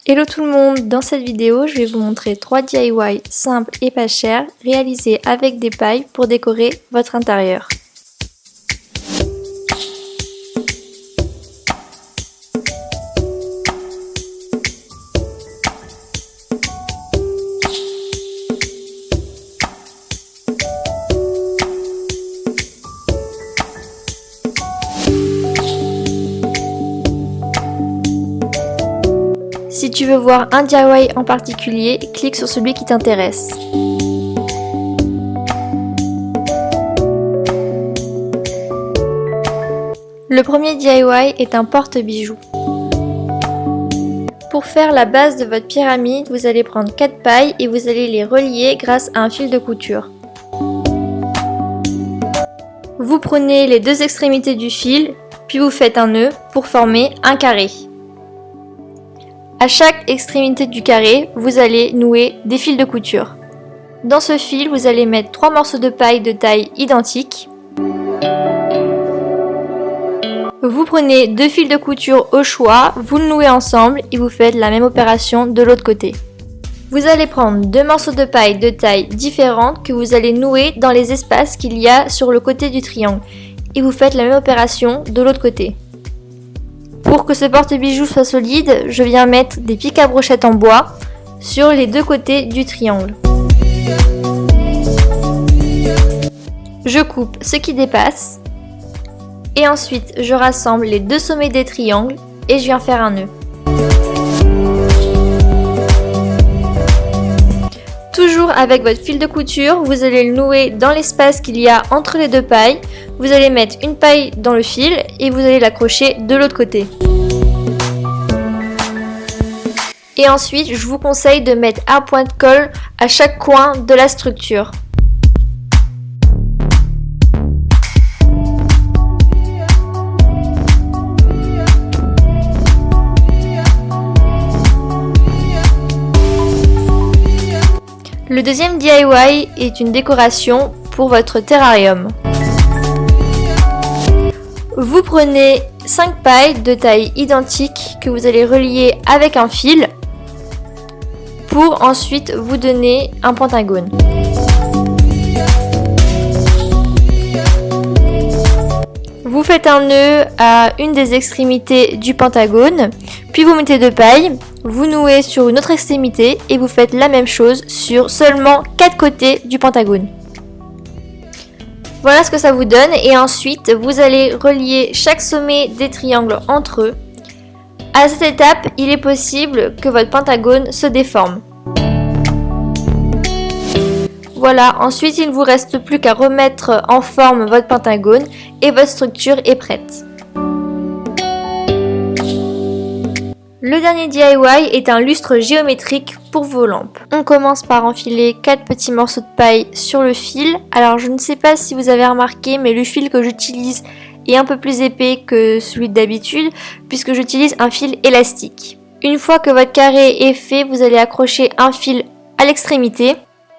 Hello tout le monde, dans cette vidéo je vais vous montrer 3 DIY simples et pas chers réalisés avec des pailles pour décorer votre intérieur. Si tu veux voir un DIY en particulier, clique sur celui qui t'intéresse. Le premier DIY est un porte-bijoux. Pour faire la base de votre pyramide, vous allez prendre 4 pailles et vous allez les relier grâce à un fil de couture. Vous prenez les 2 extrémités du fil, puis vous faites un nœud pour former un carré. À chaque extrémité du carré, vous allez nouer des fils de couture. Dans ce fil, vous allez mettre 3 morceaux de paille de taille identique. Vous prenez 2 fils de couture au choix, vous le nouez ensemble et vous faites la même opération de l'autre côté. Vous allez prendre 2 morceaux de paille de taille différente que vous allez nouer dans les espaces qu'il y a sur le côté du triangle et vous faites la même opération de l'autre côté. Pour que ce porte-bijoux soit solide, je viens mettre des pics à brochettes en bois sur les 2 côtés du triangle. Je coupe ce qui dépasse et ensuite je rassemble les 2 sommets des triangles et je viens faire un nœud. Toujours avec votre fil de couture, vous allez le nouer dans l'espace qu'il y a entre les 2 pailles. Vous allez mettre une paille dans le fil et vous allez l'accrocher de l'autre côté. Et ensuite, je vous conseille de mettre un point de colle à chaque coin de la structure. Le deuxième DIY est une décoration pour votre terrarium. Vous prenez 5 pailles de taille identique que vous allez relier avec un fil pour ensuite vous donner un pentagone. Vous faites un nœud à une des extrémités du pentagone, puis vous mettez 2 pailles, vous nouez sur une autre extrémité et vous faites la même chose sur seulement 4 côtés du pentagone. Voilà ce que ça vous donne et ensuite vous allez relier chaque sommet des triangles entre eux. À cette étape, il est possible que votre pentagone se déforme. Voilà, ensuite il ne vous reste plus qu'à remettre en forme votre pentagone et votre structure est prête. Le dernier DIY est un lustre géométrique pour vos lampes. On commence par enfiler 4 petits morceaux de paille sur le fil. Alors je ne sais pas si vous avez remarqué, mais le fil que j'utilise est un peu plus épais que celui d'habitude puisque j'utilise un fil élastique. Une fois que votre carré est fait, vous allez accrocher un fil à l'extrémité.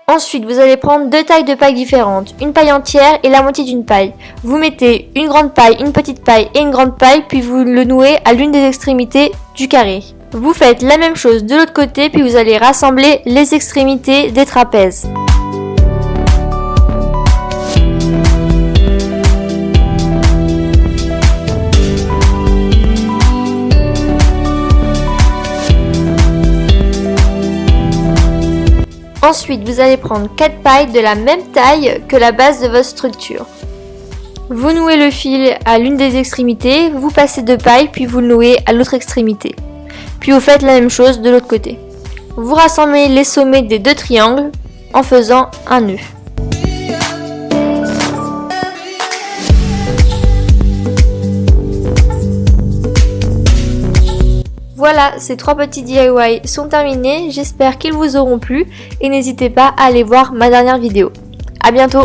Ensuite, vous allez prendre 2 tailles de paille différentes, une paille entière et la moitié d'une paille. Vous mettez une grande paille, une petite paille et une grande paille, puis vous le nouez à l'une des extrémités du carré. Vous faites la même chose de l'autre côté, puis vous allez rassembler les extrémités des trapèzes. Ensuite, vous allez prendre 4 pailles de la même taille que la base de votre structure. Vous nouez le fil à l'une des extrémités, vous passez 2 pailles, puis vous le nouez à l'autre extrémité. Puis vous faites la même chose de l'autre côté. Vous rassemblez les sommets des 2 triangles en faisant un nœud. Voilà, ces 3 petits DIY sont terminés, j'espère qu'ils vous auront plu et n'hésitez pas à aller voir ma dernière vidéo. À bientôt!